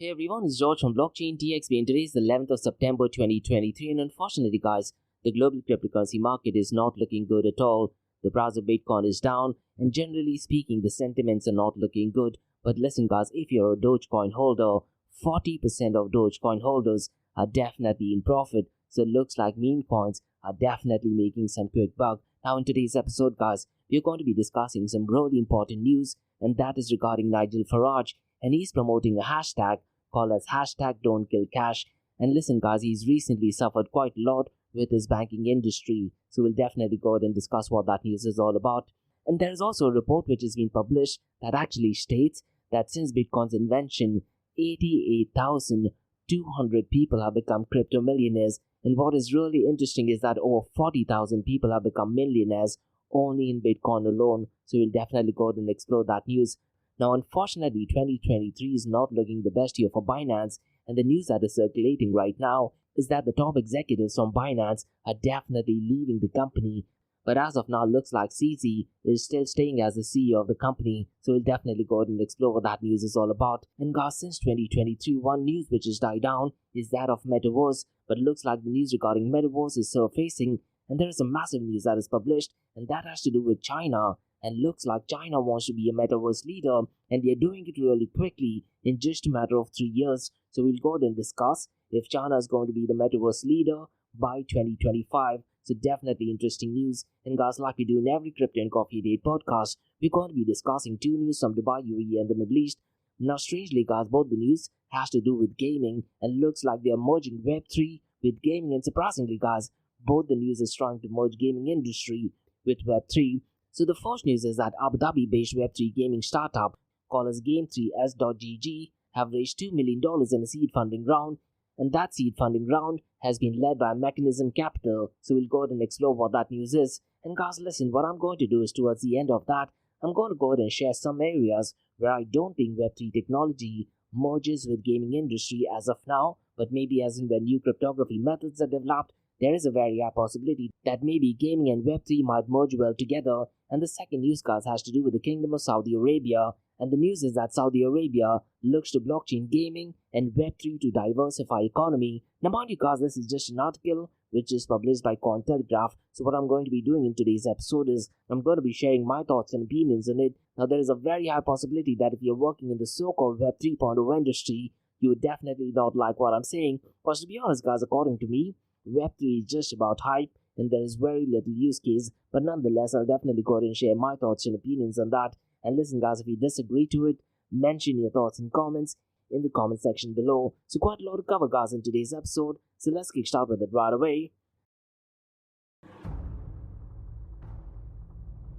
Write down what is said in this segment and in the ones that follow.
Hey everyone, it's George from Blockchain TXP and today is the 11th of September 2023 and unfortunately guys, the global cryptocurrency market is not looking good at all. The price of Bitcoin is down and generally speaking the sentiments are not looking good. But listen guys, if you're a Dogecoin holder, 40% of Dogecoin holders are definitely in profit. So it looks like meme coins are definitely making some quick buck. Now in today's episode guys, we're going to be discussing some really important news and that is regarding Nigel Farage. And he's promoting a hashtag called as hashtag don't kill cash. And listen guys, he's recently suffered quite a lot with his banking industry. So we'll definitely go ahead and discuss what that news is all about. And there is also a report which has been published that actually states that since Bitcoin's invention, 88,200 people have become crypto millionaires. And what is really interesting is that over 40,000 people have become millionaires only in Bitcoin alone. So we'll definitely go ahead and explore that news. Now, unfortunately, 2023 is not looking the best year for Binance, and the news that is circulating right now is that the top executives from Binance are definitely leaving the company. But as of now, looks like CZ is still staying as the CEO of the company, so we'll definitely go ahead and explore what that news is all about. And guys, since 2023, one news which has died down is that of Metaverse, but it looks like the news regarding Metaverse is surfacing, and there is a massive news that is published, and that has to do with China. And looks like China wants to be a Metaverse leader and they're doing it really quickly in just a matter of 3 years. So we'll go ahead and discuss if China is going to be the Metaverse leader by 2025. So definitely interesting news. And guys, like we do in every Crypto and Coffee Date podcast, we're going to be discussing two news from Dubai, UAE and the Middle East. Now strangely guys, both the news has to do with gaming and looks like they're merging Web3 with gaming. And surprisingly guys, both the news is trying to merge gaming industry with Web3. So the first news is that Abu Dhabi-based Web3 gaming startup called as Game3S.gg have raised $2 million in a seed funding round, and that seed funding round has been led by Mechanism Capital. So we'll go ahead and explore what that news is. And guys, listen, what I'm going to do is towards the end of that, I'm going to go ahead and share some areas where I don't think Web3 technology merges with gaming industry as of now, but maybe as in when new cryptography methods are developed, there is a very high possibility that maybe gaming and Web3 might merge well together. And the second news guys has to do with the Kingdom of Saudi Arabia. And the news is that Saudi Arabia looks to blockchain gaming and Web3 to diversify economy. Now mind you guys, this is just an article which is published by Cointelegraph. So what I'm going to be doing in today's episode is I'm going to be sharing my thoughts and opinions on it. Now there is a very high possibility that if you're working in the so-called Web 3.0 industry, you would definitely not like what I'm saying. Because to be honest guys, according to me, Web3 is just about hype and there is very little use case, but nonetheless I'll definitely go ahead and share my thoughts and opinions on that. And listen guys, if you disagree to it, mention your thoughts and comments in the comment section below. So quite a lot to cover guys in today's episode, so let's kick start with it right away.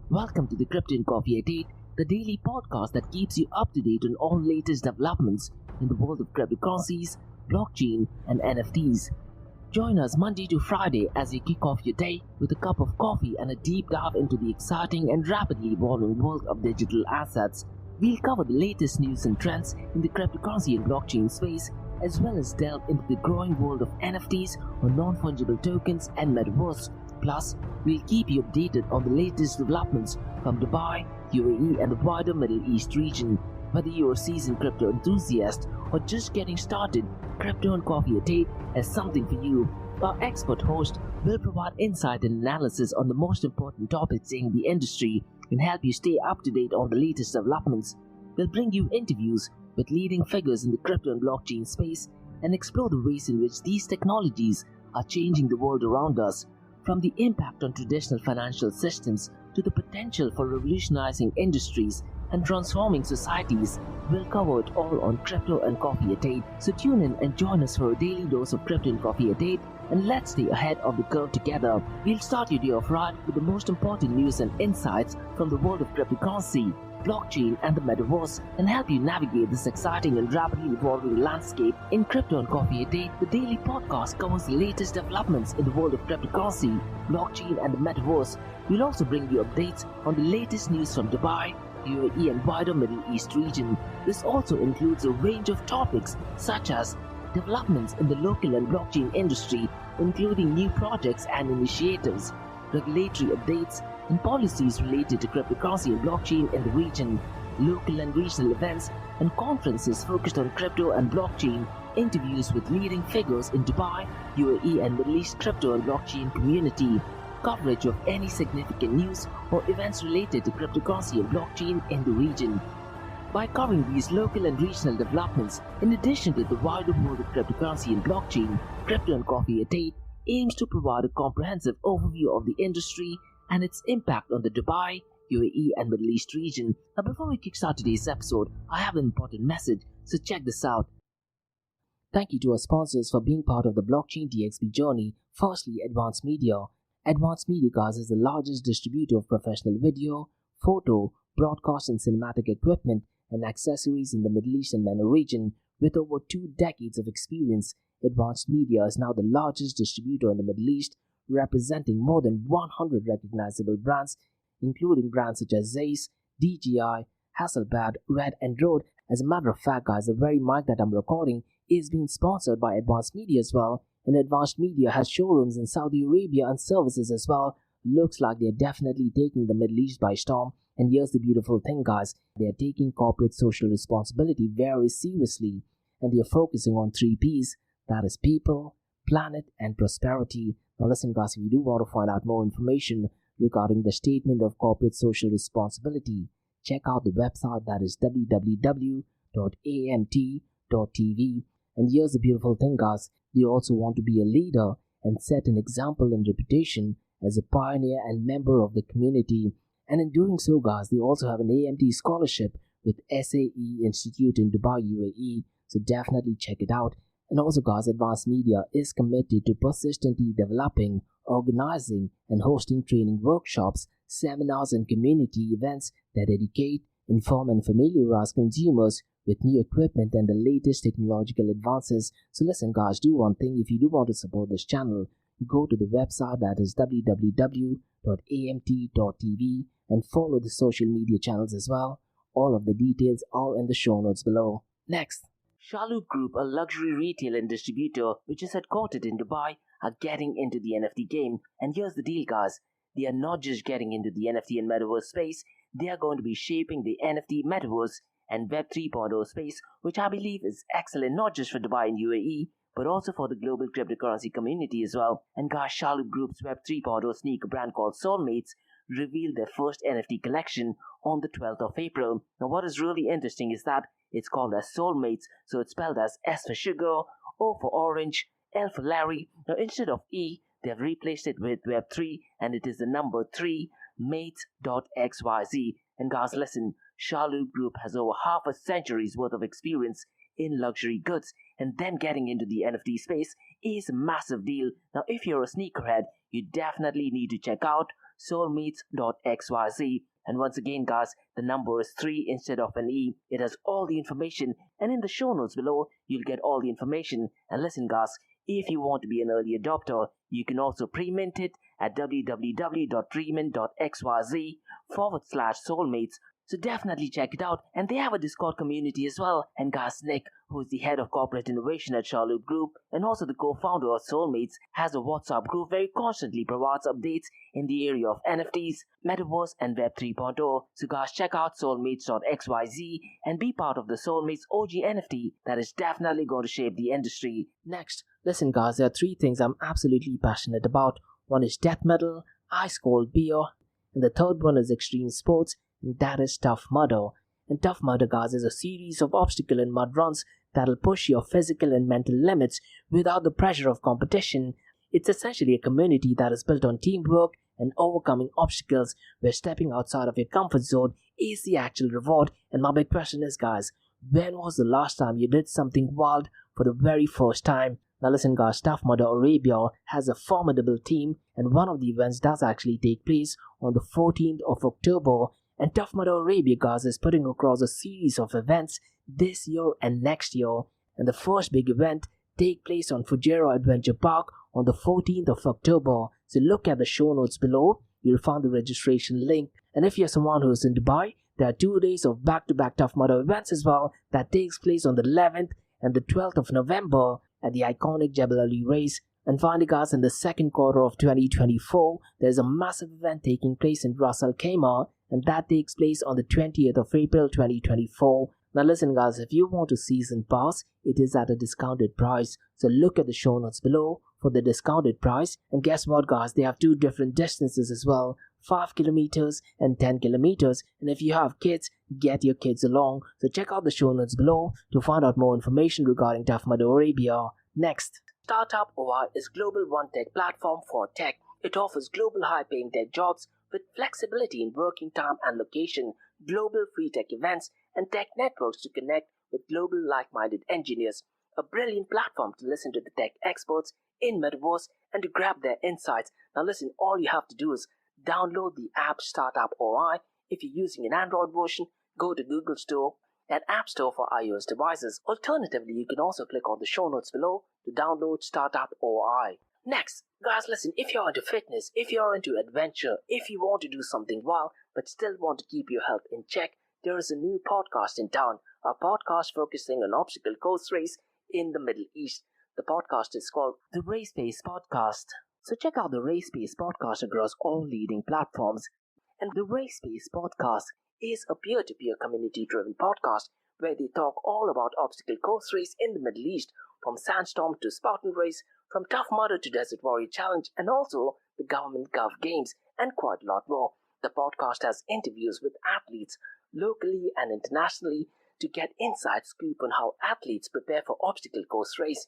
Welcome to the Crypto and Coffee at 8, the daily podcast that keeps you up to date on all latest developments in the world of cryptocurrencies, blockchain and NFTs. Join us Monday to Friday as you kick off your day with a cup of coffee and a deep dive into the exciting and rapidly evolving world of digital assets. We'll cover the latest news and trends in the cryptocurrency and blockchain space, as well as delve into the growing world of NFTs or non-fungible tokens and Metaverse. Plus, we'll keep you updated on the latest developments from Dubai, UAE and the wider Middle East region. Whether you're a seasoned crypto enthusiast or just getting started, Crypto and Coffee at 8 has something for you. Our expert host will provide insight and analysis on the most important topics in the industry and help you stay up to date on the latest developments. We'll bring you interviews with leading figures in the crypto and blockchain space and explore the ways in which these technologies are changing the world around us, from the impact on traditional financial systems to the potential for revolutionizing industries and transforming societies. We'll cover it all on Crypto and Coffee at 8. So tune in and join us for a daily dose of Crypto and Coffee at 8 and let's stay ahead of the curve together. We'll start your day off right with the most important news and insights from the world of cryptocurrency, blockchain and the Metaverse and help you navigate this exciting and rapidly evolving landscape. In Crypto and Coffee at 8, the daily podcast covers the latest developments in the world of cryptocurrency, blockchain and the Metaverse. We'll also bring you updates on the latest news from Dubai, UAE and wider Middle East region. This also includes a range of topics such as developments in the local and blockchain industry, including new projects and initiatives, regulatory updates, and policies related to cryptocurrency and blockchain in the region, local and regional events, and conferences focused on crypto and blockchain, interviews with leading figures in Dubai, UAE and Middle East crypto and blockchain community, coverage of any significant news or events related to cryptocurrency and blockchain in the region. By covering these local and regional developments, in addition to the wider world of cryptocurrency and blockchain, Crypto and Coffee at 8 aims to provide a comprehensive overview of the industry and its impact on the Dubai, UAE and Middle East region. Now before we kickstart today's episode, I have an important message, so check this out. Thank you to our sponsors for being part of the Blockchain DXB journey. Firstly, Advanced Media. Advanced Media, guys, is the largest distributor of professional video, photo, broadcast and cinematic equipment and accessories in the Middle East and MENA region. With over 2 decades of experience, Advanced Media is now the largest distributor in the Middle East, representing more than 100 recognizable brands, including brands such as Zeiss, DJI, Hasselblad, Red and Rode. As a matter of fact, guys, the very mic that I'm recording is being sponsored by Advanced Media as well, and Advanced Media has showrooms in Saudi Arabia and services as well. Looks like they're definitely taking the Middle East by storm. And here's the beautiful thing, guys, they're taking corporate social responsibility very seriously, and they're focusing on 3 P's, that is people, planet and prosperity. Now listen, guys, if you do want to find out more information regarding the statement of corporate social responsibility, check out the website, that is www.amt.tv. And here's the beautiful thing, guys, they also want to be a leader and set an example and reputation as a pioneer and member of the community. And in doing so, guys, they also have an AMT scholarship with SAE Institute in Dubai, UAE, so definitely check it out. And also, guys, Advanced Media is committed to persistently developing, organizing and hosting training workshops, seminars and community events that educate, inform and familiarize consumers with new equipment and the latest technological advances. So listen, guys, do one thing. If you do want to support this channel, go to the website, that is www.amt.tv, and follow the social media channels as well. All of the details are in the show notes below. Next, Shaloop Group, a luxury retail and distributor which is headquartered in Dubai, are getting into the NFT game. And here's the deal, guys. They are not just getting into the NFT and Metaverse space, they are going to be shaping the NFT, Metaverse and Web 3.0 space, which I believe is excellent not just for Dubai and UAE, but also for the global cryptocurrency community as well. And guys, Shaloop Group's Web 3.0 sneaker brand called Soulmates revealed their first NFT collection on the 12th of April. Now what is really interesting is that it's called as Soulmates, so it's spelled as S for sugar, O for orange, L for Larry. Now instead of E, they have replaced it with Web3, and it is the number 3, mates.xyz. And guys, listen, Shaloop Group has over half a century's worth of experience in luxury goods, and them getting into the NFT space is a massive deal. Now if you're a sneakerhead, you definitely need to check out soulmates.xyz. And once again, guys, the number is 3 instead of an E. It has all the information, and in the show notes below, you'll get all the information. And listen, guys, if you want to be an early adopter, you can also pre-mint it at www.dreamin.xyz/soulmates. So definitely check it out. And they have a Discord community as well. And guys, Nick, who is the head of corporate innovation at Shaloop Group and also the co-founder of Soulmates, has a WhatsApp group where he constantly provides updates in the area of NFTs, Metaverse and Web 3.0. So guys, check out soulmates.xyz and be part of the Soulmates OG NFT that is definitely going to shape the industry. Next, listen guys, there are 3 things I'm absolutely passionate about. One is death metal, ice cold beer, and the third one is extreme sports, and that is Tough Mudder. And Tough Mudder, guys, is a series of obstacle and mud runs that'll push your physical and mental limits without the pressure of competition. It's essentially a community that is built on teamwork and overcoming obstacles, where stepping outside of your comfort zone is the actual reward. And my big question is, guys, when was the last time you did something wild for the very first time? Now listen, guys, Tough Mudder Arabia has a formidable team, and one of the events does actually take place on the 14th of October. And Tough Mudder Arabia, guys, is putting across a series of events this year and next year. And the first big event takes place on Fujairah Adventure Park on the 14th of October. So look at the show notes below. You'll find the registration link. And if you're someone who's in Dubai, there are 2 days of back-to-back Tough Mudder events as well that takes place on the 11th and the 12th of November at the iconic Jebel Ali race. And finally, guys, in the second quarter of 2024, there's a massive event taking place in Ras Al Khaimah, and that takes place on the 20th of April 2024. Now listen guys, if you want a season pass, it is at a discounted price. So look at the show notes below for the discounted price. And guess what guys, they have two different distances as well. 5 kilometers and 10 kilometers. And if you have kids, get your kids along. So check out the show notes below to find out more information regarding Tough Mudder Arabia. Next, Startup OI is global one tech platform for tech. It offers global high-paying tech jobs with flexibility in working time and location, global free tech events, and tech networks to connect with global like-minded engineers. A brilliant platform to listen to the tech experts in Metaverse and to grab their insights. Now listen, all you have to do is download the app Startup OI. If you're using an Android version, go to Google Store and App Store for iOS devices. Alternatively, you can also click on the show notes below to download Startup OI. Next, guys, listen, if you're into fitness, if you're into adventure, if you want to do something wild but still want to keep your health in check, there is a new podcast in town, a podcast focusing on obstacle course race in the Middle East. The podcast is called the Race Pace Podcast. So check out the Race Pace Podcast across all leading platforms. And the Race Pace Podcast is a peer-to-peer community-driven podcast where they talk all about obstacle course race in the Middle East, from Sandstorm to Spartan Race, from Tough Mudder to Desert Warrior Challenge, and also the Government Gov Games, and quite a lot more. The podcast has interviews with athletes locally and internationally to get inside scoop on how athletes prepare for obstacle course race.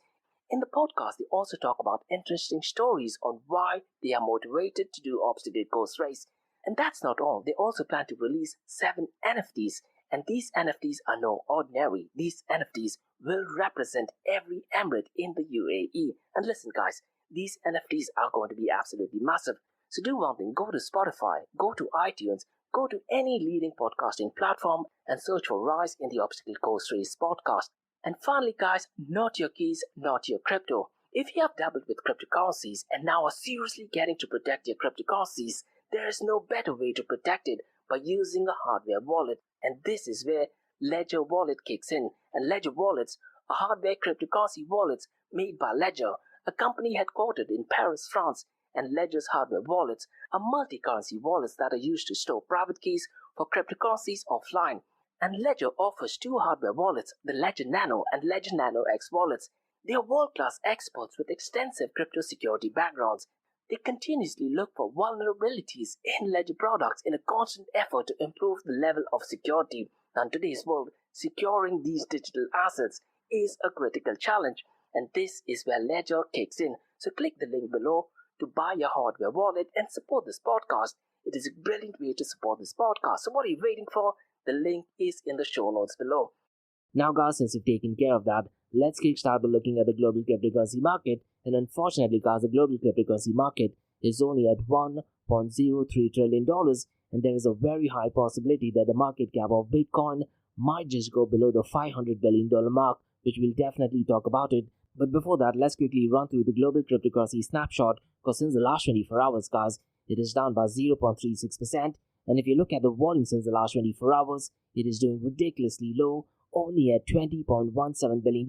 In the podcast, they also talk about interesting stories on why they are motivated to do obstacle course race. And that's not all. They also plan to release 7 NFTs. And these NFTs are no ordinary. These NFTs will represent every emirate in the UAE. And listen guys, these NFTs are going to be absolutely massive. So do one thing, go to Spotify, go to iTunes, go to any leading podcasting platform and search for Rise in the Obstacle Course Race podcast. And finally guys, not your keys, not your crypto. If you have dabbled with cryptocurrencies and now are seriously getting to protect your cryptocurrencies, there is no better way to protect it by using a hardware wallet. And this is where Ledger Wallet kicks in. And Ledger Wallets are hardware cryptocurrency wallets made by Ledger, a company headquartered in Paris, France. And Ledger's hardware wallets are multi-currency wallets that are used to store private keys for cryptocurrencies offline. And Ledger offers 2 hardware wallets, the Ledger Nano and Ledger Nano X wallets. They are world-class experts with extensive crypto security backgrounds. They continuously look for vulnerabilities in Ledger products in a constant effort to improve the level of security. Now, in today's world, securing these digital assets is a critical challenge, and this is where Ledger kicks in. So click the link below to buy your hardware wallet and support this podcast. It is a brilliant way to support this podcast. So what are you waiting for? The link is in the show notes below. Now guys, since you've taken care of that, let's kickstart by looking at the global cryptocurrency market. And unfortunately guys, the global cryptocurrency market is only at $1.03 trillion, and there is a very high possibility that the market cap of Bitcoin might just go below the $500 billion mark, which we'll definitely talk about it. But before that, let's quickly run through the global cryptocurrency snapshot, because since the last 24 hours guys, it is down by 0.36%. And if you look at the volume since the last 24 hours, it is doing ridiculously low, only at $20.17 billion.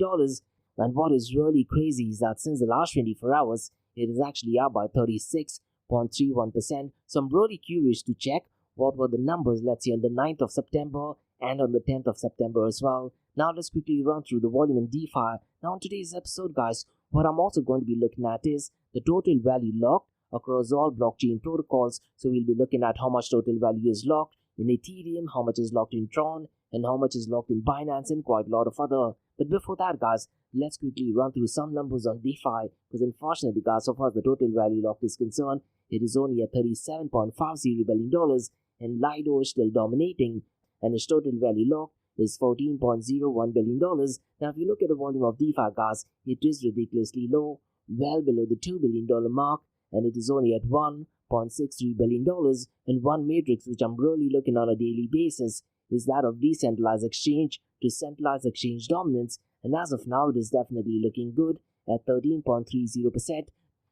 And what is really crazy is that since the last 24 hours, it is actually up by 36.31%. So I'm really curious to check what were the numbers, let's say, on the 9th of September and on the 10th of September as well. Now let's quickly run through the volume in DeFi. Now in today's episode, guys, what I'm also going to be looking at is the total value locked across all blockchain protocols. So we'll be looking at how much total value is locked in Ethereum, how much is locked in Tron, and how much is locked in Binance, and quite a lot of other. But before that guys, let's quickly run through some numbers on DeFi, because unfortunately guys, so far as the total value locked is concerned, it is only at $37.50 billion, and Lido is still dominating, and its total value locked is $14.01 billion. Now if you look at the volume of DeFi guys, it is ridiculously low, well below the $2 billion mark, and it is only at $1.63 billion. And one matrix which I'm really looking on a daily basis is that of decentralized exchange to centralized exchange dominance, and as of now it is definitely looking good at 13.30%.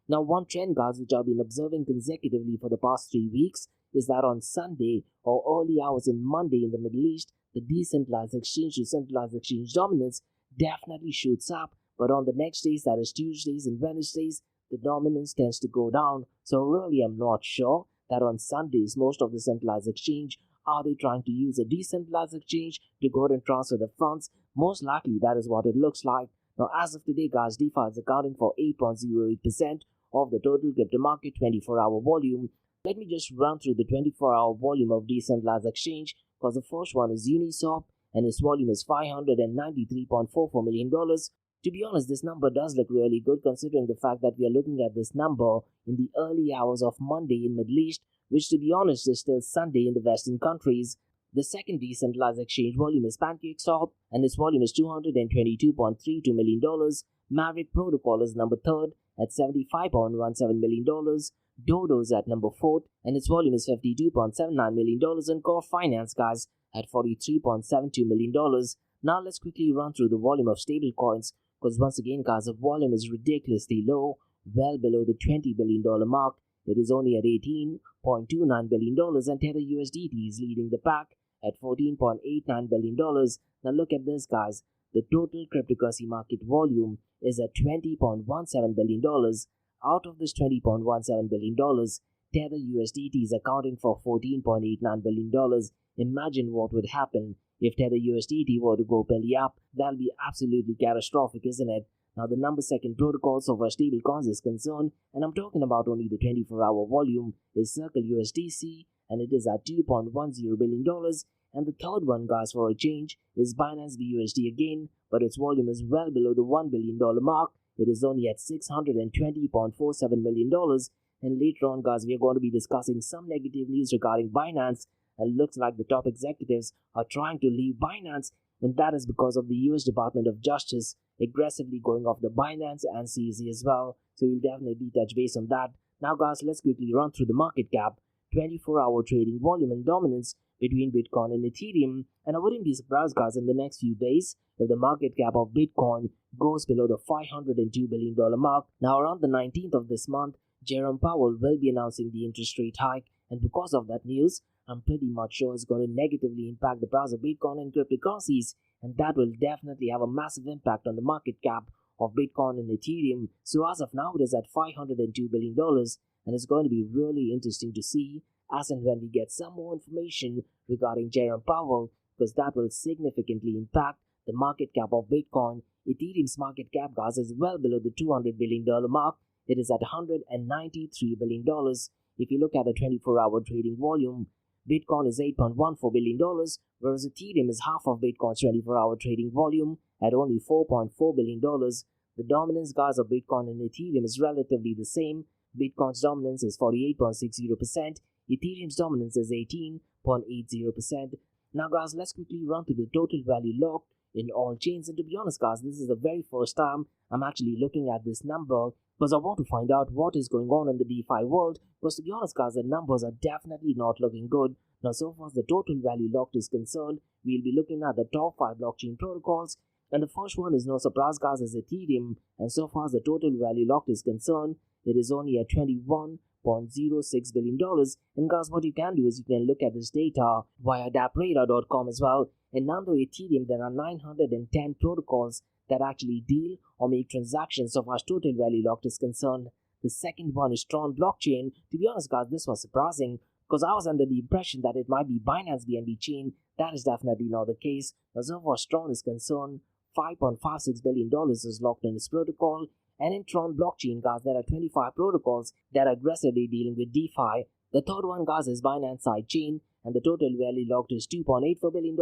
Now one trend guys which I've been observing consecutively for the past 3 weeks is that on Sunday or early hours in Monday in the Middle East, the decentralized exchange to centralized exchange dominance definitely shoots up, but on the next days, that is Tuesdays and Wednesdays, the dominance tends to go down. So really I'm not sure that on Sundays most of the centralized exchange Are they trying to use a decentralized exchange to go ahead and transfer the funds? Most likely that is what it looks like. Now as of today guys, DeFi is accounting for 8.08% of the total crypto market 24-hour volume. Let me just run through the 24-hour volume of decentralized exchange, because the first one is Uniswap and its volume is $593.44 million. To be honest, this number does look really good considering the fact that we are looking at this number in the early hours of Monday in Middle East, which to be honest is still Sunday in the Western countries. The second decentralized exchange volume is PancakeSwap and its volume is $222.32 million. Maverick Protocol is number third at $75.17 million. Dodo is at number 4 and its volume is $52.79 million, and Core Finance guys at $43.72 million. Now let's quickly run through the volume of stablecoins, because once again guys, the volume is ridiculously low, well below the $20 billion mark. It is only at $18.29 billion, and Tether USDT is leading the pack at $14.89 billion. Now look at this guys, the total cryptocurrency market volume is at $20.17 billion. Out of this $20.17 billion, Tether USDT is accounting for $14.89 billion. Imagine what would happen if Tether USDT were to go belly up. That'll be absolutely catastrophic, isn't it? Now the number second protocol so far stablecoins is concerned, and I'm talking about only the 24-hour volume, is Circle USDC, and it is at $2.10 billion. And the third one guys for a change is Binance BUSD again, but its volume is well below the $1 billion mark. It is only at $620.47 million. And later on guys, we are going to be discussing some negative news regarding Binance, and looks like the top executives are trying to leave Binance, and that is because of the US Department of Justice aggressively going after Binance and CZ as well. So we'll definitely touch base on that. Now guys, let's quickly run through the market cap, 24-hour trading volume and dominance between Bitcoin and Ethereum. And I wouldn't be surprised guys in the next few days if the market cap of Bitcoin goes below the $502 billion mark. Now around the 19th of this month, Jerome Powell will be announcing the interest rate hike, and because of that news, I'm pretty much sure it's going to negatively impact the price of Bitcoin and cryptocurrencies, and that will definitely have a massive impact on the market cap of Bitcoin and Ethereum. So as of now, it is at $502 billion, and it's going to be really interesting to see as and when we get some more information regarding Jerome Powell, because that will significantly impact the market cap of Bitcoin. Ethereum's market cap guys is well below the $200 billion mark. It is at $193 billion. If you look at the 24-hour trading volume, Bitcoin is $8.14 billion, whereas Ethereum is half of Bitcoin's 24-hour trading volume at only $4.4 billion. The dominance guys of Bitcoin and Ethereum is relatively the same. Bitcoin's dominance is 48.60%, Ethereum's dominance is 18.80%. Now guys, let's quickly run through the total value locked in all chains, and to be honest guys, this is the very first time I'm actually looking at this number, because I want to find out what is going on in the DeFi world, because to be honest guys, the numbers are definitely not looking good. Now so far as the total value locked is concerned, we'll be looking at the top 5 blockchain protocols, and the first one is no surprise guys, is Ethereum, and so far as the total value locked is concerned, it is only at $21.06 billion. And guys, what you can do is you can look at this data via dappradar.com as well. And under Ethereum, there are 910 protocols that actually deal or make transactions so far as total value locked is concerned. The second one is Tron blockchain. To be honest guys, this was surprising, because I was under the impression that it might be Binance BNB chain. That is definitely not the case. As far as Tron is concerned, $5.56 billion is locked in this protocol. And in Tron blockchain guys, there are 25 protocols that are aggressively dealing with DeFi. The third one guys is Binance sidechain, and the total value locked is $2.84 billion.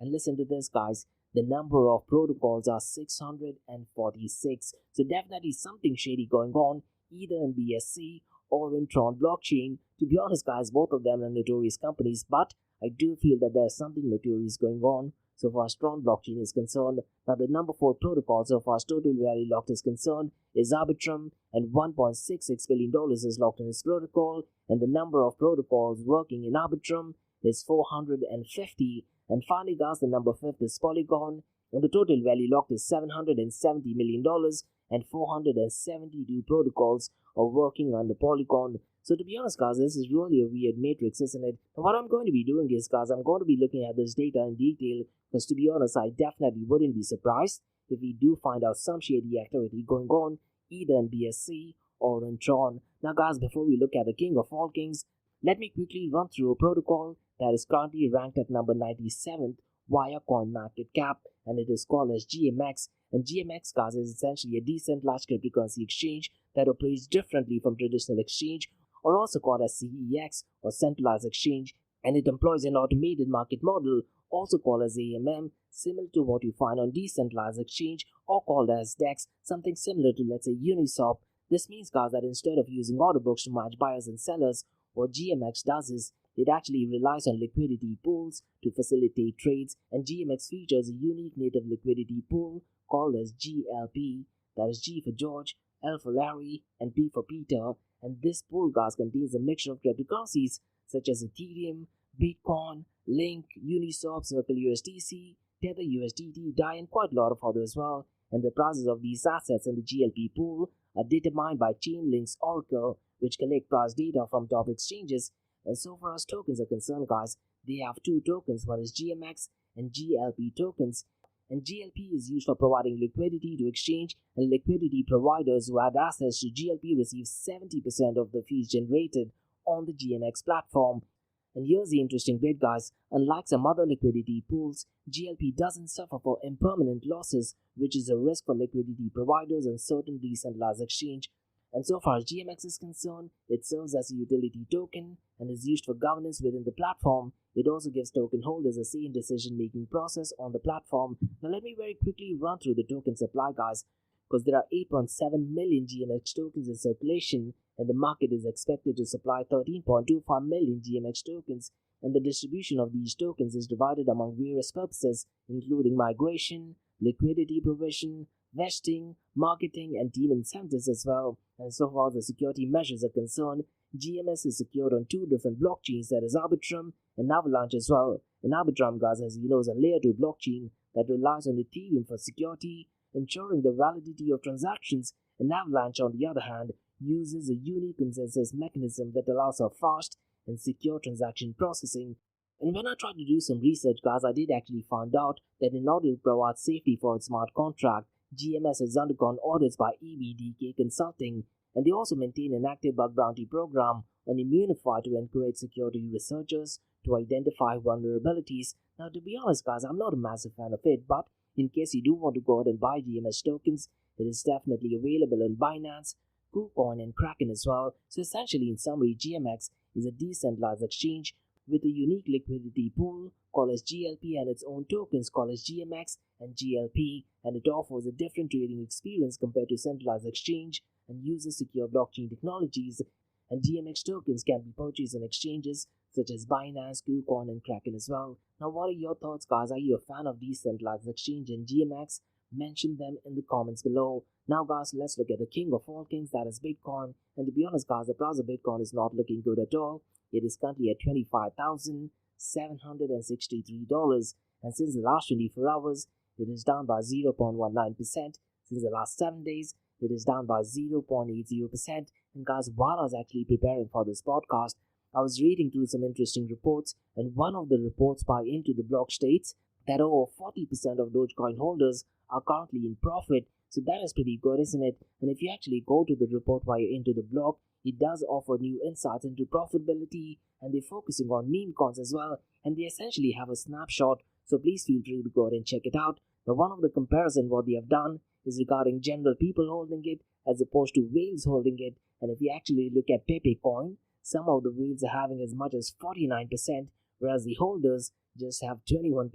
And listen to this guys, the number of protocols are 646. So definitely something shady going on either in BSC or in Tron blockchain. To be honest guys, both of them are notorious companies, but I do feel that there's something notorious going on so far as Tron blockchain is concerned. Now the number 4 protocol so far as total value locked is concerned is Arbitrum, and $1.66 billion is locked in this protocol, and the number of protocols working in Arbitrum is 450. And finally guys, the number 5th is Polygon, and the total value locked is $770 million, and 472 protocols are working on the Polygon. So to be honest guys, this is really a weird matrix, isn't it? And what I'm going to be doing is guys, I'm going to be looking at this data in detail, because to be honest, I definitely wouldn't be surprised if we do find out some shady activity going on either in BSC or in Tron. Now guys, before we look at the king of all kings, Let me quickly run through a protocol that is currently ranked at number 97th via CoinMarketCap, and it is called as GMX. And GMX, guys, is essentially a decentralized cryptocurrency exchange that operates differently from traditional exchange, or also called as CEX or centralized exchange, and it employs an automated market model, also called as AMM, similar to what you find on decentralized exchange or called as DEX, something similar to, let's say, Uniswap. This means, guys, that instead of using order books to match buyers and sellers, what GMX does is it actually relies on liquidity pools to facilitate trades, and GMX features a unique native liquidity pool called as GLP, that is G for George, L for Larry, and P for Peter. And this pool, guys, contains a mixture of cryptocurrencies such as Ethereum, Bitcoin, Link, Uniswap, Circle USDC, Tether USDT, DAI, and quite a lot of others as well. And the prices of these assets in the GLP pool are determined by Chainlink's Oracle, which collect price data from top exchanges. And so far as tokens are concerned, guys, they have two tokens, one is GMX and GLP tokens. And GLP is used for providing liquidity to exchange, and liquidity providers who add assets to GLP receive 70% of the fees generated on the GMX platform. And here's the interesting bit, guys. Unlike some other liquidity pools, GLP doesn't suffer for impermanent losses, which is a risk for liquidity providers and certain decentralized exchange. And so far as GMX is concerned, it serves as a utility token and is used for governance within the platform. It also gives token holders a say in decision-making process on the platform. Now let me very quickly run through the token supply, guys, because there are 8.7 million GMX tokens in circulation, and the market is expected to supply 13.25 million GMX tokens, and the distribution of these tokens is divided among various purposes, including migration, liquidity provision, vesting, marketing, and team incentives as well. And so far as the security measures are concerned, GMS is secured on two different blockchains, that is Arbitrum and Avalanche as well. And Arbitrum, guys, as you know, is a layer 2 blockchain that relies on Ethereum for security, ensuring the validity of transactions, and Avalanche, on the other hand, uses a unique consensus mechanism that allows for fast and secure transaction processing. And when I tried to do some research, guys, I did actually find out that in order to provide safety for its smart contract, GMS has undergone audits by EBDK Consulting, and they also maintain an active bug bounty program on Immunify to encourage security researchers to identify vulnerabilities. Now, to be honest, guys, I'm not a massive fan of it, but in case you do want to go ahead and buy GMS tokens, it is definitely available on Binance, KuCoin, and Kraken as well. So essentially, in summary, GMX is a decentralized exchange with a unique liquidity pool called as GLP and its own tokens called as GMX and GLP, and it offers a different trading experience compared to centralized exchange and uses secure blockchain technologies. And GMX tokens can be purchased on exchanges such as Binance, KuCoin, and Kraken as well. Now, what are your thoughts, guys? Are you a fan of decentralized exchange and GMX? Mention them in the comments below. Now, guys, let's look at the king of all kings, that is Bitcoin. And to be honest, guys, the price of Bitcoin is not looking good at all. It is currently at $25,763, and since the last 24 hours, it is down by 0.19%. Since the last 7 days, it is down by 0.80%. And guys, while I was actually preparing for this podcast, I was reading through some interesting reports, and one of the reports by Into the Block states that over 40% of Dogecoin holders are currently in profit. So that is pretty good, isn't it? And if you actually go to the report via Into the Block, it does offer new insights into profitability, and they're focusing on meme coins as well, and they essentially have a snapshot, so please feel free to go ahead and check it out. Now, one of the comparison what they have done is regarding general people holding it as opposed to whales holding it. And if you actually look at Pepe coin, some of the whales are having as much as 49%, whereas the holders just have 21%.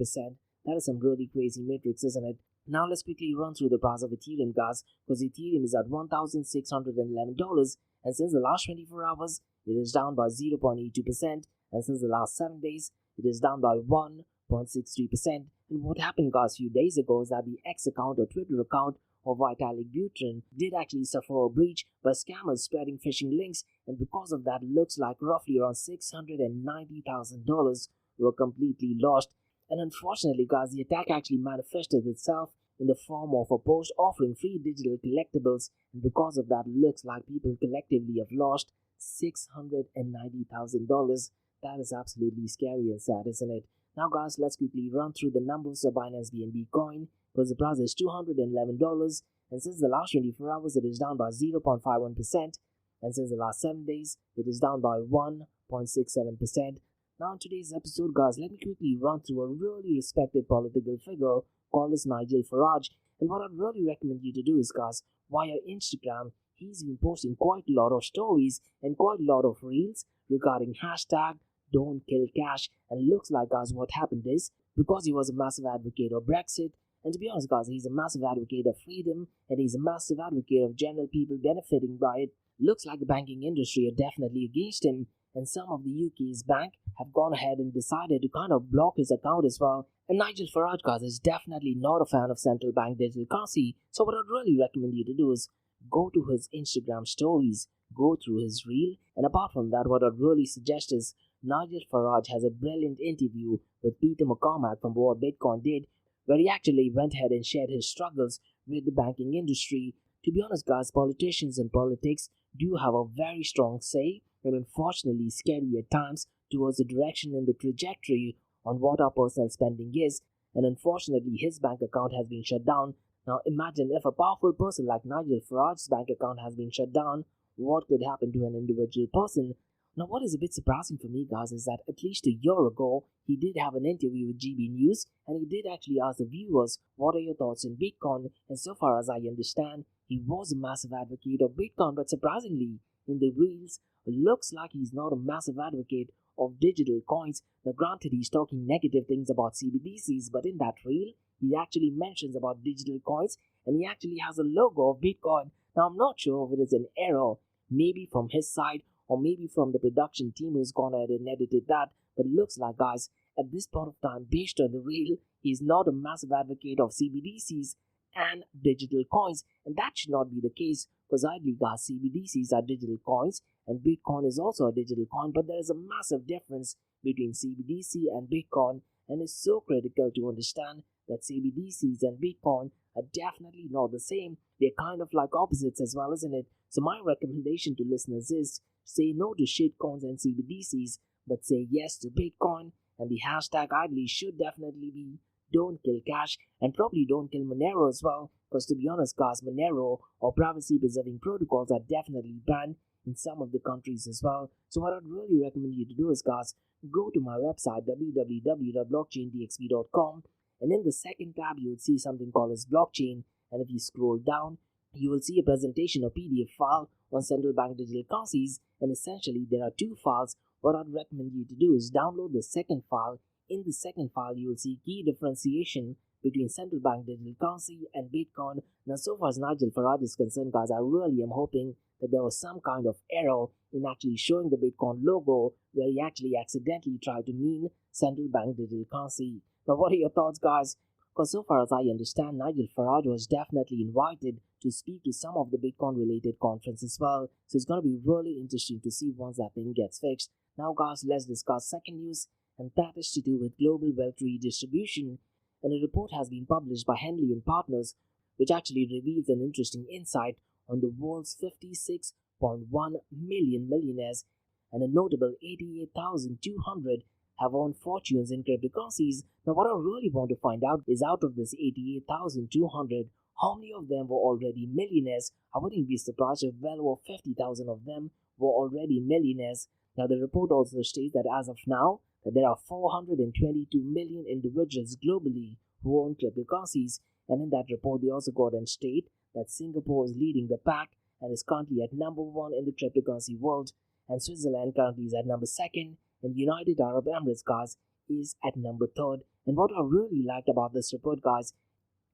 That is some really crazy metrics, isn't it? Now let's quickly run through the price of Ethereum, guys, because Ethereum is at $1,611, and since the last 24 hours, it is down by 0.82%, and since the last 7 days, it is down by 1.63%. And what happened, guys, a few days ago is that the X account or Twitter account of Vitalik Buterin did actually suffer a breach by scammers spreading phishing links, and because of that, it looks like roughly around $690,000 were completely lost. And unfortunately, guys, the attack actually manifested itself in the form of a post offering free digital collectibles, and because of that, it looks like people collectively have lost $690,000. That is absolutely scary and sad, isn't it? Now, guys, let's quickly run through the numbers of Binance BNB coin, because the price is $211, and since the last 24 hours, it is down by 0.51%, and since the last 7 days, it is down by 1.63%. 0.67%. Now in today's episode, guys, let me quickly run through a really respected political figure called as Nigel Farage. And what I'd really recommend you to do is, guys, via Instagram, he's been posting quite a lot of stories and quite a lot of reels regarding hashtag don't kill cash. And looks like, guys, what happened is, because he was a massive advocate of Brexit, and to be honest, guys, he's a massive advocate of freedom, and he's a massive advocate of general people benefiting by it. Looks like the banking industry are definitely against him, and some of the UK's bank have gone ahead and decided to kind of block his account as well. And Nigel Farage, guys, is definitely not a fan of central bank digital currency. So what I'd really recommend you to do is go to his Instagram stories, go through his reel, and apart from that, what I'd really suggest is Nigel Farage has a brilliant interview with Peter McCormack from What Bitcoin Did, where he actually went ahead and shared his struggles with the banking industry. To be honest, guys, politicians and politics do have a very strong say, and unfortunately scary at times, towards the direction and the trajectory on what our personal spending is. And unfortunately, his bank account has been shut down. Now imagine if a powerful person like Nigel Farage's bank account has been shut down, what could happen to an individual person? Now what is a bit surprising for me, guys, is that at least a year ago, he did have an interview with GB News, and he did actually ask the viewers, what are your thoughts on Bitcoin? And so far as I understand, he was a massive advocate of Bitcoin, but surprisingly, in the reels, it looks like he's not a massive advocate of digital coins. Now granted, he's talking negative things about CBDCs, but in that reel, he actually mentions about digital coins, and he actually has a logo of Bitcoin. Now I'm not sure if it is an error, maybe from his side, or maybe from the production team who's gone ahead and edited that, but it looks like, guys, at this point of time, based on the reel, he's not a massive advocate of CBDCs and digital coins, and that should not be the case, because ideally, guys, CBDCs are digital coins, and Bitcoin is also a digital coin, but there is a massive difference between CBDC and Bitcoin, and it's so critical to understand that CBDCs and Bitcoin are definitely not the same. They're kind of like opposites as well, isn't it? So my recommendation to listeners is say no to shitcoins and CBDCs, but say yes to Bitcoin, and the hashtag ideally should definitely be don't kill cash, and probably don't kill Monero as well, because to be honest, guys, Monero or privacy preserving protocols are definitely banned in some of the countries as well. So what I'd really recommend you to do is, guys, go to my website www.blockchaindxp.com, and in the second tab you will see something called as blockchain, and if you scroll down, you will see a presentation or PDF file on central bank digital currencies, and essentially there are two files. What I'd recommend you to do is download the second file. In the second file, you will see key differentiation between central bank digital currency and Bitcoin. Now, so far as Nigel Farage is concerned, guys, I really am hoping that there was some kind of error in actually showing the Bitcoin logo, where he actually accidentally tried to mean central bank digital currency. Now, what are your thoughts, guys? Because so far as I understand, Nigel Farage was definitely invited to speak to some of the Bitcoin related conference as well. So it's going to be really interesting to see once that thing gets fixed. Now, guys, let's discuss second news, and that is to do with global wealth redistribution. And a report has been published by Henley and Partners, which actually reveals an interesting insight on the world's 56.1 million millionaires, and a notable 88,200 have owned fortunes in cryptocurrencies. Now, what I really want to find out is, out of this 88,200, how many of them were already millionaires? I wouldn't be surprised if well over 50,000 of them were already millionaires. Now, the report also states that as of now, that there are 422 million individuals globally who own cryptocurrencies, and in that report they also go and state that Singapore is leading the pack and is currently at number 1 in the cryptocurrency world, and Switzerland currently is at number 2nd, and United Arab Emirates, guys, is at number 3rd. And what I really liked about this report, guys,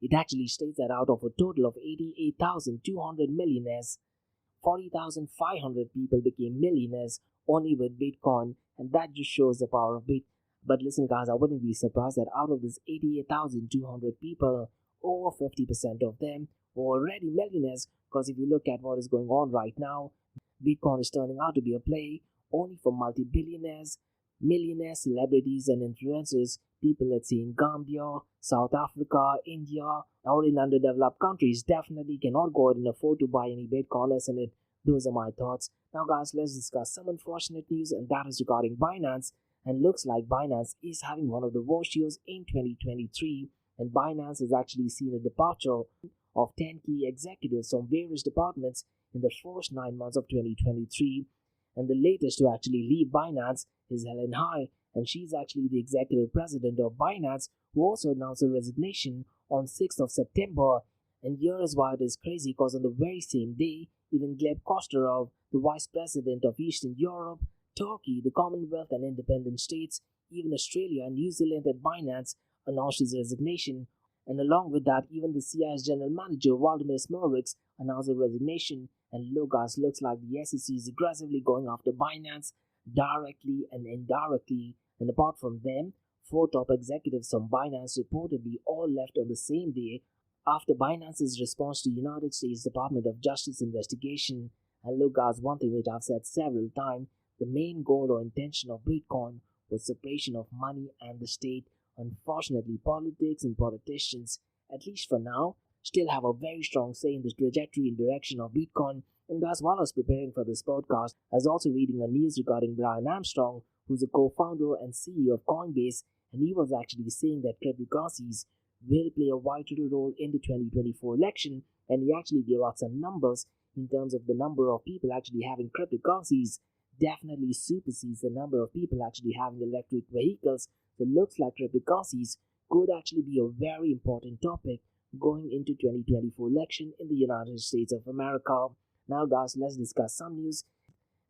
it actually states that out of a total of 88,200 millionaires, 40,500 people became millionaires only with Bitcoin, and that just shows the power of Bitcoin. But listen, guys, I wouldn't be surprised that out of this 88,200 people, over 50% of them were already millionaires, because if you look at what is going on right now, Bitcoin is turning out to be a play only for multi-billionaires, millionaires, celebrities, and influencers. People, let's say in Gambia, South Africa, India, or in underdeveloped countries, definitely cannot go out and afford to buy any Bitcoin, isn't it? Those are my thoughts. Now, guys, let's discuss some unfortunate news, and that is regarding Binance. And looks like Binance is having one of the worst years in 2023, and Binance has actually seen a departure of 10 key executives from various departments in the first 9 months of 2023. And the latest to actually leave Binance is Helen Hai, and she's actually the executive president of Binance, who also announced her resignation on 6th of September. And here is why it is crazy, because on the very same day, even Gleb Kosterov, the vice president of Eastern Europe, Turkey, the Commonwealth and independent states, even Australia and New Zealand at Binance announced his resignation. And along with that, even the CIS general manager Vladimir Smirowicz announced a resignation. And look guys, looks like the SEC is aggressively going after Binance directly and indirectly. And apart from them, 4 top executives from Binance reportedly all left on the same day after Binance's response to United States Department of Justice investigation. And look guys, one thing which I've said several times, the main goal or intention of Bitcoin was separation of money and the state. Unfortunately, politics and politicians, at least for now, still have a very strong say in the trajectory and direction of Bitcoin. And guys, while I was preparing for this podcast, I was also reading a news regarding Brian Armstrong, who's a co-founder and CEO of Coinbase, and he was actually saying that cryptocurrencies will play a vital role in the 2024 election, and he actually gave out some numbers in terms of the number of people actually having cryptocurrencies definitely supersedes the number of people actually having electric vehicles. So it looks like cryptocurrencies could actually be a very important topic going into 2024 election in the United States of America. Now guys, let's discuss some news,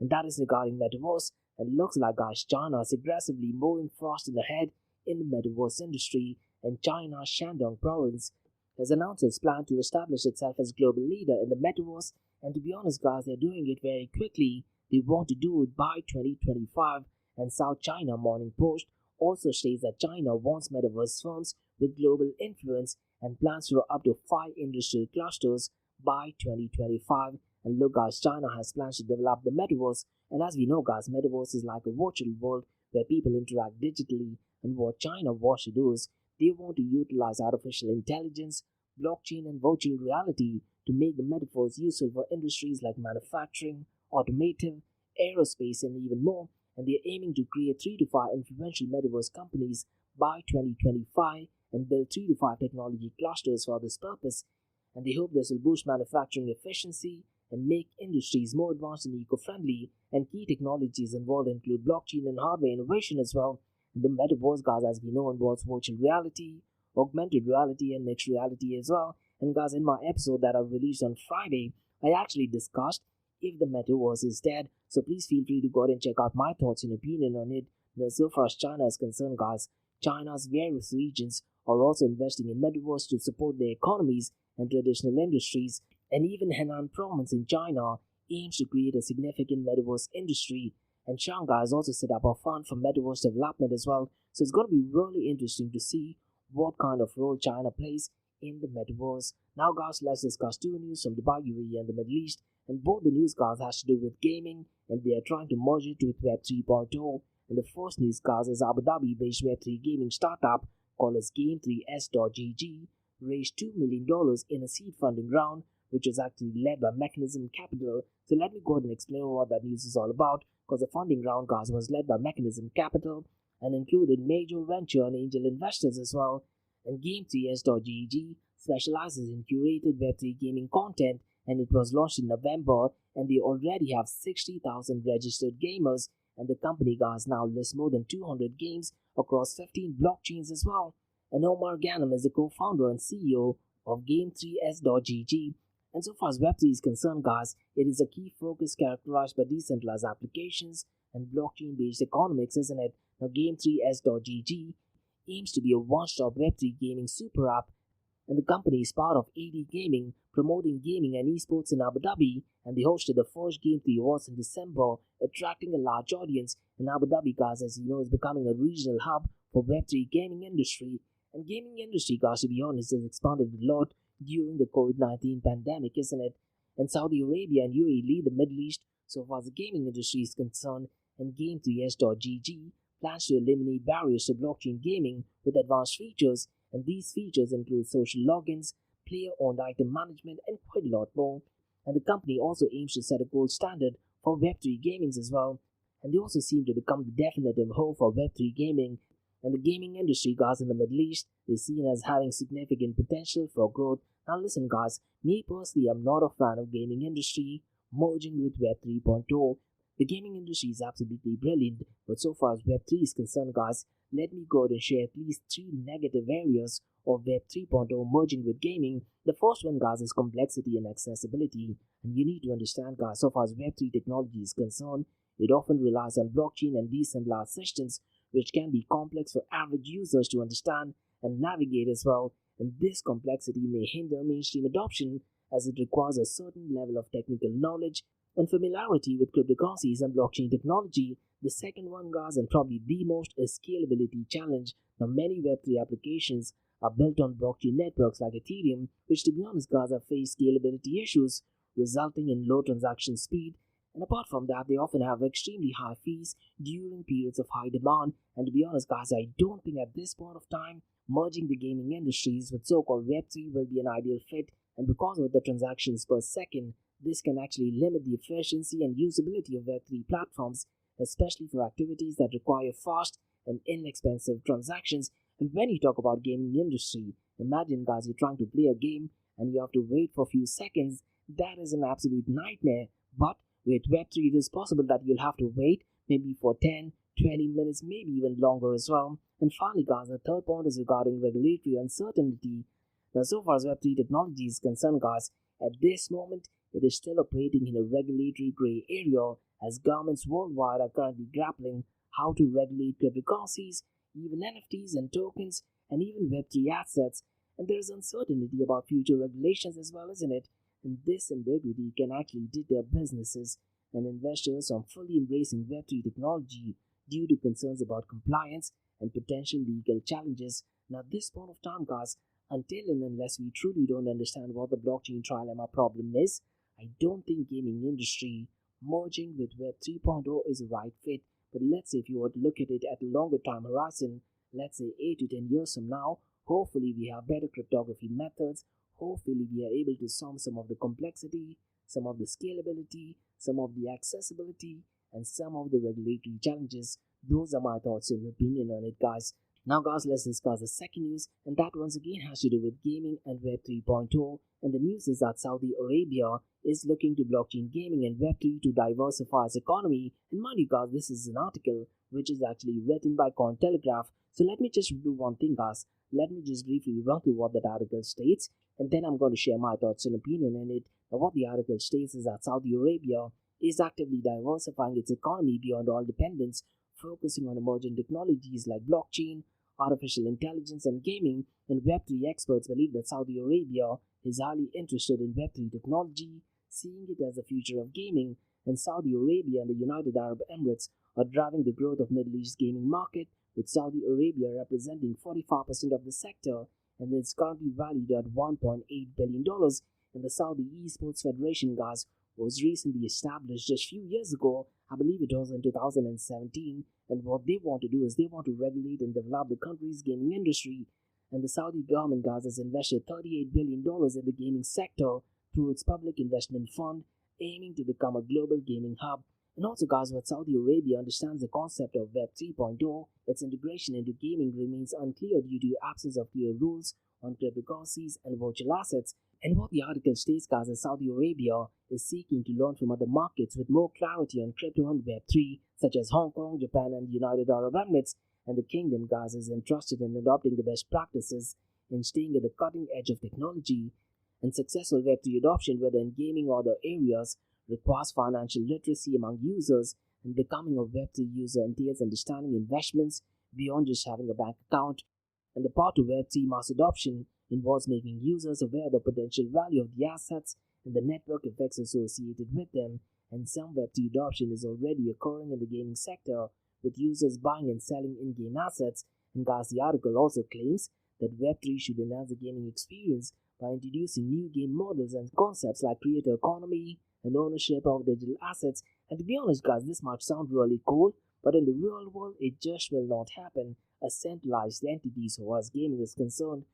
and that is regarding Metaverse. And looks like guys, China is aggressively moving fast ahead in the Metaverse industry, and China's Shandong province has announced its plan to establish itself as global leader in the Metaverse. And to be honest guys, they're doing it very quickly. They want to do it by 2025, and South China Morning Post also states that China wants Metaverse firms with global influence and plans for up to 5 industrial clusters by 2025. And look guys, China has plans to develop the Metaverse, and as we know guys, Metaverse is like a virtual world where people interact digitally. And what China wants to do is they want to utilize artificial intelligence, blockchain and virtual reality to make the Metaverse useful for industries like manufacturing, automotive, aerospace and even more. And they're aiming to create 3 to 5 influential Metaverse companies by 2025 and build 3 to 5 technology clusters for this purpose. And they hope this will boost manufacturing efficiency and make industries more advanced and eco-friendly. And key technologies involved include blockchain and hardware innovation as well. And the Metaverse, guys, as we know, involves virtual reality, augmented reality and mixed reality as well. And guys, in my episode that I released on Friday, I actually discussed if the Metaverse is dead. So please feel free to go ahead and check out my thoughts and opinion on it. Now, so far as China is concerned, guys, China's various regions are also investing in Metaverse to support their economies and traditional industries. And even Henan province in China aims to create a significant Metaverse industry. And Shanghai has also set up a fund for Metaverse development as well. So it's going to be really interesting to see what kind of role China plays in the Metaverse. Now guys, let's discuss 2 news from Dubai, UAE and the Middle East. And both the news guys has to do with gaming, and they are trying to merge it with Web 3.0. And the first news guys is Abu Dhabi based Web 3 gaming startup called as Game3S.gg raised $2 million in a seed funding round, which was actually led by Mechanism Capital. So let me go ahead and explain what that news is all about, because the funding round guys was led by Mechanism Capital and included major venture and angel investors as well. And Game3S.gg specializes in curated Web3 gaming content, and it was launched in November, and they already have 60,000 registered gamers. And the company guys now lists more than 200 games across 15 blockchains as well. And Omar Ghanem is the co-founder and CEO of Game3S.gg. And so far as Web3 is concerned guys, it is a key focus characterized by decentralized applications and blockchain-based economics, isn't it? Now Game3S.gg aims to be a one-stop Web3 gaming super app, and the company is part of AD Gaming, promoting gaming and esports in Abu Dhabi, and they hosted the first Game3 Awards in December, attracting a large audience. And Abu Dhabi, guys, as you know, is becoming a regional hub for Web3 gaming industry. And gaming industry, guys, to be honest, has expanded a lot during the COVID-19 pandemic, isn't it? And Saudi Arabia and UAE lead the Middle East so far as the gaming industry is concerned, and Game3S.gg plans to eliminate barriers to blockchain gaming with advanced features, and these features include social logins, player-owned item management, and quite a lot more. And the company also aims to set a gold standard for Web3 gaming as well, and they also seem to become the definitive home for Web3 gaming. And the gaming industry, guys, in the Middle East is seen as having significant potential for growth. Now listen guys, me personally, I'm not a fan of gaming industry merging with Web 3.0, The gaming industry is absolutely brilliant, but so far as Web3 is concerned, guys, let me go ahead and share at least 3 negative areas of Web 3.0 merging with gaming. The first one, guys, is complexity and accessibility. And you need to understand, guys, so far as Web3 technology is concerned, it often relies on blockchain and decentralized systems, which can be complex for average users to understand and navigate as well. And this complexity may hinder mainstream adoption as it requires a certain level of technical knowledge and familiarity with cryptocurrencies and blockchain technology. The second one, guys, and probably the most, is scalability challenge. Now, many Web3 applications are built on blockchain networks like Ethereum, which, to be honest, guys, have faced scalability issues, resulting in low transaction speed. And apart from that, they often have extremely high fees during periods of high demand. And to be honest, guys, I don't think at this point of time, merging the gaming industries with so-called Web3 will be an ideal fit. And because of the transactions per second, this can actually limit the efficiency and usability of Web3 platforms, especially for activities that require fast and inexpensive transactions. And when you talk about gaming industry, imagine, guys, you're trying to play a game and you have to wait for a few seconds. That is an absolute nightmare. But with Web3, it is possible that you'll have to wait maybe for 10, 20 minutes, maybe even longer as well. And finally, guys, the third point is regarding regulatory uncertainty. Now, so far as Web3 technology is concerned, guys, at this moment, it is still operating in a regulatory gray area as governments worldwide are currently grappling how to regulate cryptocurrencies, even NFTs and tokens, and even Web3 assets. And there is uncertainty about future regulations as well, isn't it? And this ambiguity can actually deter businesses and investors from fully embracing Web3 technology due to concerns about compliance and potential legal challenges. Now, at this point of time, guys, until and unless we truly don't understand what the blockchain trilemma problem is, I don't think gaming industry merging with Web 3.0 is a right fit. But let's say if you were to look at it at a longer time horizon, let's say 8 to 10 years from now, hopefully we have better cryptography methods. Hopefully we are able to solve some of the complexity, some of the scalability, some of the accessibility, and some of the regulatory challenges. Those are my thoughts and opinion on it, guys. Now, guys, let's discuss the second news, and that once again has to do with gaming and Web 3.0. And the news is that Saudi Arabia is looking to blockchain gaming and Web 3 to diversify its economy. And mind you, guys, this is an article which is actually written by Cointelegraph. So let me just do one thing, guys. Let me just briefly run through what that article states, and then I'm going to share my thoughts and opinion on it. Now, what the article states is that Saudi Arabia is actively diversifying its economy beyond oil dependence, focusing on emerging technologies like blockchain, artificial intelligence, and gaming. And Web3 experts believe that Saudi Arabia is highly interested in Web3 technology, seeing it as the future of gaming. And Saudi Arabia and the United Arab Emirates are driving the growth of Middle East gaming market, with Saudi Arabia representing 45% of the sector, and it's currently valued at $1.8 billion. And the Saudi Esports Federation, guys, was recently established just a few years ago. I believe it was in 2017. And what they want to do is they want to regulate and develop the country's gaming industry. And the Saudi government, guys, has invested $38 billion in the gaming sector through its public investment fund, aiming to become a global gaming hub. And also, guys, what Saudi Arabia understands the concept of Web 3.0, its integration into gaming remains unclear due to the absence of clear rules on cryptocurrencies and virtual assets. And what the article states, guys, is Saudi Arabia is seeking to learn from other markets with more clarity on crypto and Web 3, such as Hong Kong, Japan, and the United Arab Emirates. And the kingdom, guys, is interested in adopting the best practices and staying at the cutting edge of technology. And successful Web 3 adoption, whether in gaming or other areas, requires financial literacy among users, and becoming a Web 3 user entails understanding investments beyond just having a bank account. And the path to Web 3 mass adoption involves making users aware of the potential value of the assets and the network effects associated with them. And some Web 3 adoption is already occurring in the gaming sector, with users buying and selling in-game assets. And guys, the article also claims that Web 3 should enhance the gaming experience by introducing new game models and concepts like creator economy and ownership of digital assets. And to be honest, guys, this might sound really cool, but in the real world, it just will not happen. A centralized entity, so as gaming is concerned,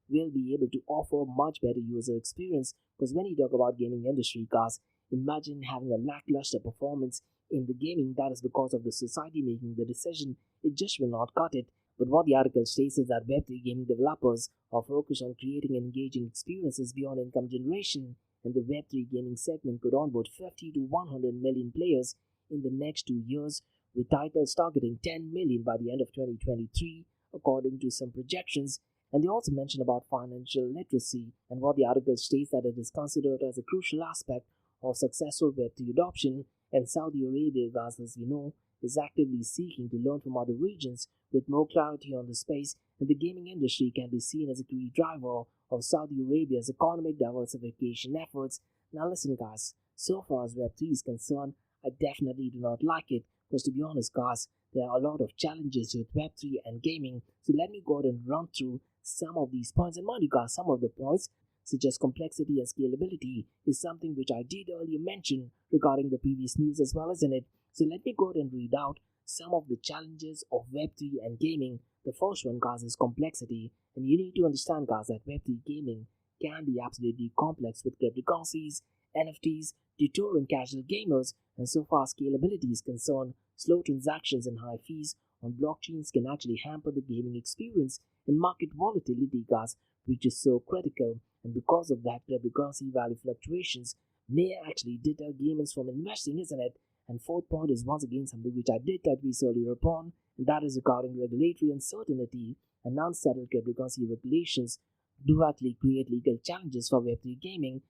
will be able to offer much better user experience. Because when you talk about gaming industry, guys, imagine having a lackluster performance in the gaming. That is because of the society making the decision. It just will not cut it. But what the article states is that Web3 gaming developers are focused on creating engaging experiences beyond income generation, and the Web3 gaming segment could onboard 50 to 100 million players in the next 2 years, with titles targeting 10 million by the end of 2023, according to some projections. And they also mention about financial literacy, and what the article states that it is considered as a crucial aspect of successful Web3 adoption. And Saudi Arabia, guys, as we know, is actively seeking to learn from other regions with more clarity on the space, and the gaming industry can be seen as a key driver of Saudi Arabia's economic diversification efforts. Now listen, guys, so far as Web3 is concerned, I definitely do not like it, because to be honest, guys, there are a lot of challenges with Web3 and gaming. So let me go ahead and run through some of these points. And mind you, guys, some of the points, such as complexity and scalability, is something which I did earlier mention regarding the previous news as well, isn't it? So let me go ahead and read out some of the challenges of Web3 and gaming. The first one, guys, is complexity. And you need to understand, guys, that Web3 gaming can be absolutely complex with cryptocurrencies, NFTs, deterring casual gamers, and so far as scalability is concerned, slow transactions and high fees on blockchains can actually hamper the gaming experience, and market volatility, guys, which is so critical. And because of that, cryptocurrency value fluctuations may actually deter gamers from investing, isn't it? And fourth point is once again something which I did touch base earlier upon, and that is regarding regulatory uncertainty. And unsettled cryptocurrency regulations do actually create legal challenges for Web3 gaming.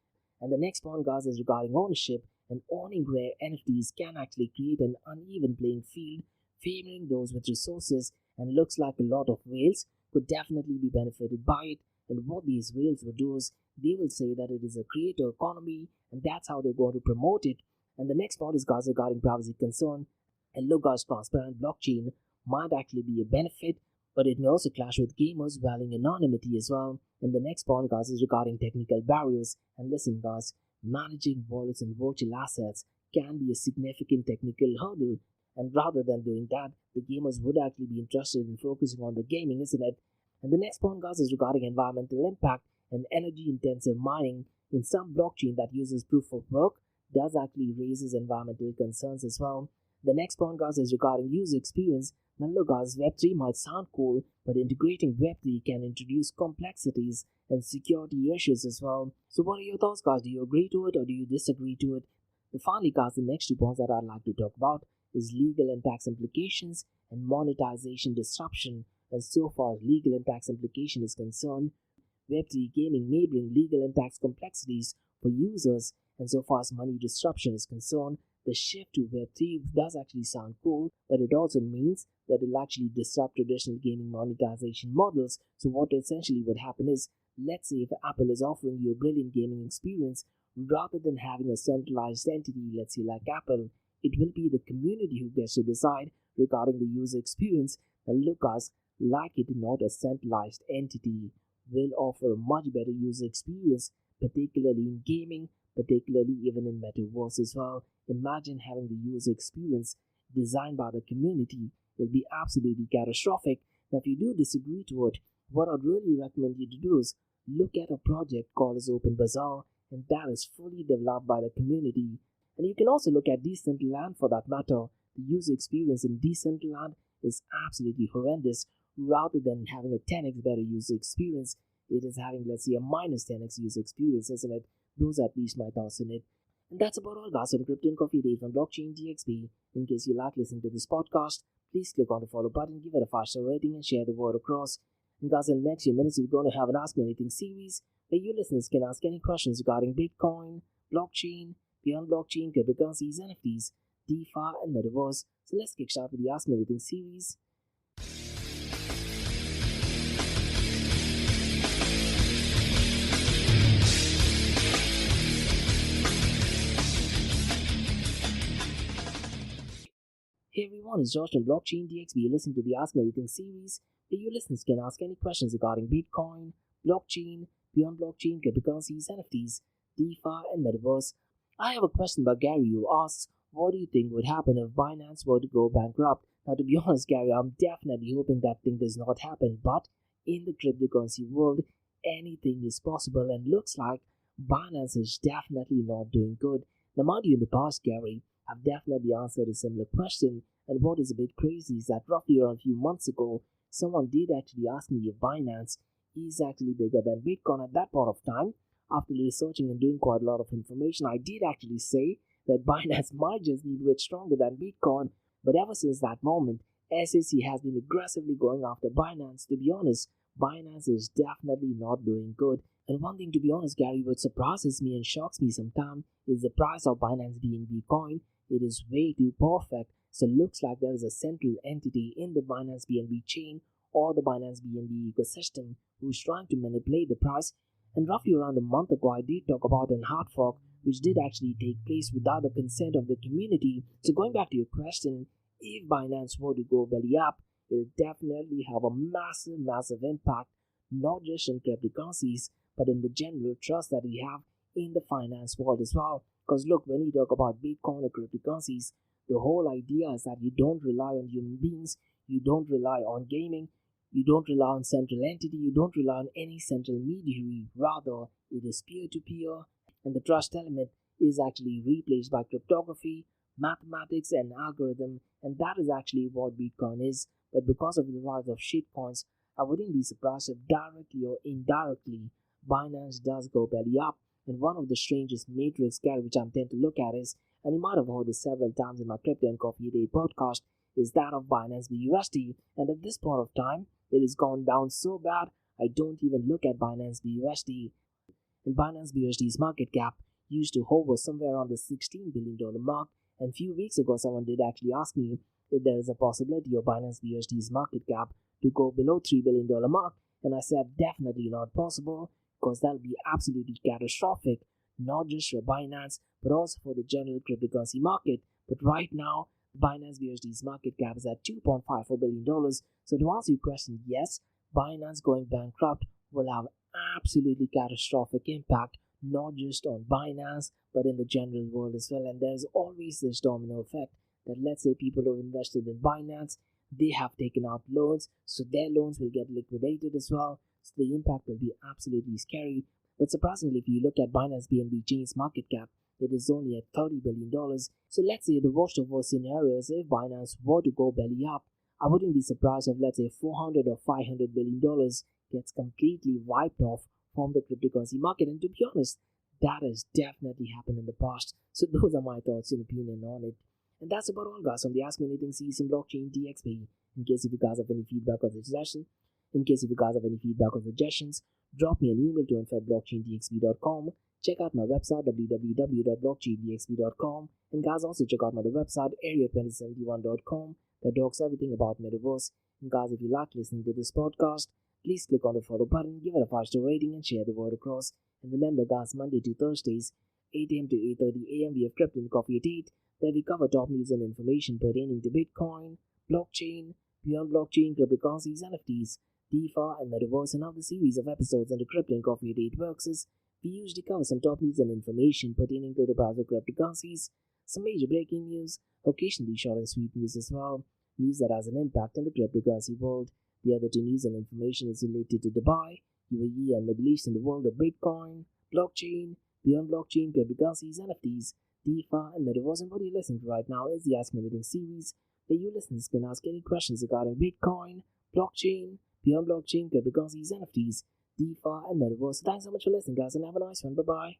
And the next point, guys, is regarding ownership, and owning rare NFTs can actually create an uneven playing field, favoring those with resources, and looks like a lot of whales could definitely be benefited by it. And what these whales will do is they will say that it is a creator economy, and that's how they're going to promote it. And the next point is, guys, regarding privacy concern. And look, guys, transparent blockchain might actually be a benefit, but it may also clash with gamers valuing anonymity as well. And the next point, guys, is regarding technical barriers. And listen, guys, managing wallets and virtual assets can be a significant technical hurdle. And rather than doing that, the gamers would actually be interested in focusing on the gaming, isn't it? And the next point, guys, is regarding environmental impact and energy-intensive mining. In some blockchain that uses proof of work does actually raises environmental concerns as well. The next point, guys, is regarding user experience. Now look, guys, Web3 might sound cool, but integrating Web3 can introduce complexities and security issues as well. So what are your thoughts, guys? Do you agree to it or do you disagree to it? And finally, guys, the next 2 points that I'd like to talk about is legal and tax implications and monetization disruption. And so far as legal and tax implication is concerned, Web3 gaming may bring legal and tax complexities for users. And so far as money disruption is concerned, the shift to Web3 does actually sound cool, but it also means that it will actually disrupt traditional gaming monetization models. So what essentially would happen is, let's say if Apple is offering you a brilliant gaming experience, rather than having a centralized entity, let's say like Apple, it will be the community who gets to decide regarding the user experience. And look, guys, like it or not, a centralized entity will offer a much better user experience, particularly in gaming, particularly even in Metaverse as well. Imagine having the user experience designed by the community. It'll be absolutely catastrophic. Now, if you do disagree to it, what I'd really recommend you to do is look at a project called as Open Bazaar, and that is fully developed by the community. And you can also look at Decentraland for that matter. The user experience in Decentraland is absolutely horrendous. Rather than having a 10x better user experience, it is having, let's say, a minus 10x user experience, isn't it? Those are at least my thoughts on it. And that's about all, guys, on Crypto and Coffee Day from Blockchain DXB. In case you like listening to this podcast, please click on the follow button, give it a 5-star rating, and share the word across. And guys, in the next few minutes, we're going to have an Ask Me Anything series where you listeners can ask any questions regarding Bitcoin, blockchain, beyond blockchain, cryptocurrencies, NFTs, DeFi, and Metaverse. So let's kickstart with the Ask Me Anything series. Hey everyone, it's Josh from Blockchain DXB. You're listening to the Ask Me Anything series where you listeners can ask any questions regarding Bitcoin, blockchain, beyond blockchain, cryptocurrencies, NFTs, DeFi, and Metaverse. I have a question by Gary who asks, what do you think would happen if Binance were to go bankrupt? Now, to be honest, Gary, I'm definitely hoping that thing does not happen, but in the cryptocurrency world, anything is possible, and looks like Binance is definitely not doing good. Now, mind you, in the past, Gary, I've definitely answered a similar question, and what is a bit crazy is that roughly around a few months ago, someone did actually ask me if Binance is actually bigger than Bitcoin. At that point of time, after researching and doing quite a lot of information, I did actually say that Binance might just be a bit stronger than Bitcoin. But ever since that moment, SEC has been aggressively going after Binance. To be honest, Binance is definitely not doing good. And one thing, to be honest, Gary, what surprises me and shocks me sometimes is the price of Binance being Bitcoin. It is way too perfect. So it looks like there is a central entity in the Binance BNB chain or the Binance BNB ecosystem who's trying to manipulate the price. And roughly around a month ago, I did talk about an hard fork which did actually take place without the consent of the community. So going back to your question, if Binance were to go belly up, it will definitely have a massive impact, not just on cryptocurrencies, but in the general trust that we have in the finance world as well. Because look, when you talk about Bitcoin or cryptocurrencies, the whole idea is that you don't rely on human beings, you don't rely on gaming, you don't rely on central entity, you don't rely on any central mediary. Rather, it is peer-to-peer, and the trust element is actually replaced by cryptography, mathematics, and algorithm, and that is actually what Bitcoin is. But because of the rise of shitcoins, I wouldn't be surprised if directly or indirectly Binance does go belly up. And one of the strangest metrics, Gary, which I'm tend to look at is, and you might have heard this several times in my Crypto and Coffee a Day podcast, is that of Binance BUSD. And at this point of time, it has gone down so bad, I don't even look at Binance BUSD. And Binance BUSD's market cap used to hover somewhere around the $16 billion mark. And a few weeks ago, someone did actually ask me if there is a possibility of Binance BUSD's market cap to go below $3 billion mark. And I said, definitely not possible, because that will be absolutely catastrophic, not just for Binance, but also for the general cryptocurrency market. But right now, Binance BUSD's market cap is at $2.54 billion. So to answer your question, yes, Binance going bankrupt will have absolutely catastrophic impact, not just on Binance, but in the general world as well. And there's always this domino effect that, let's say, people who have invested in Binance, they have taken out loans, so their loans will get liquidated as well. So the impact will be absolutely scary. But surprisingly, if you look at Binance BNB chain's market cap, it is only at $30 billion. So let's say the worst of worst scenarios, if Binance were to go belly up, I wouldn't be surprised if, let's say, $400 or $500 billion gets completely wiped off from the cryptocurrency market. And to be honest, that has definitely happened in the past. So those are my thoughts and opinion on it. And that's about all, guys, on the Ask Me Anything season blockchain DXP. In case if you guys have any feedback or suggestions, drop me an email to info@blockchaindxp.com. Check out my website www.blockchaindxp.com, and guys, also check out my other website area2071.com that talks everything about Metaverse. And guys, if you like listening to this podcast, please click on the follow button, give it a 5-star rating, and share the word across. And remember, guys, Monday to Thursdays, 8 a.m. to 8:30 a.m. we have Crypto and Coffee at 8, where we cover top news and information pertaining to Bitcoin, blockchain, beyond blockchain, cryptocurrencies, NFTs, DeFi, and Metaverse. And how the series of episodes on the Crypto and Coffee at 8 works is, we usually cover some top news and information pertaining to the price of cryptocurrencies, some major breaking news, occasionally short and sweet news as well, news that has an impact on the cryptocurrency world. The other two news and information is related to Dubai, UAE, and Middle East in the world of Bitcoin, blockchain, beyond blockchain, cryptocurrencies, NFTs, DeFi, and Metaverse. And what you're listening to right now is the Ask Me Anything series, where you listeners can ask any questions regarding Bitcoin, blockchain, beyond blockchain, cryptocurrencies, NFTs, DeFi, and Metaverse. So thanks so much for listening, guys, and have a nice one. Bye-bye.